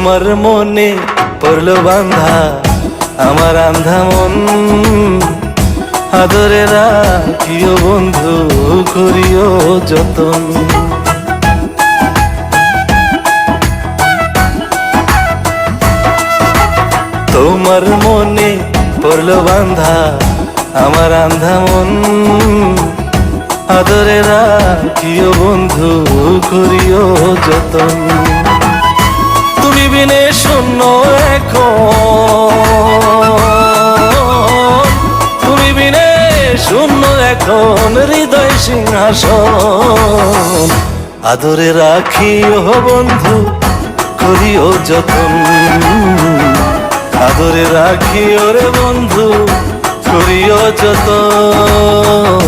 তোমার মনে পড়লো বান্ধা আমার আন্ধা মন, আদরে রাখিও বন্ধু করিও যতন। তোমার মনে পড়লো বান্ধা আমার আন্ধা মন, আদরে রাখিও বন্ধু করিও যতন। তুমি বিনে শূন্য এখন, তুমি বিনে শূন্য এখন হৃদয় সিংহাসন, আদরে রাখিও বন্ধু করিও যতন, আদরে রাখিও রে বন্ধু করিও যতন।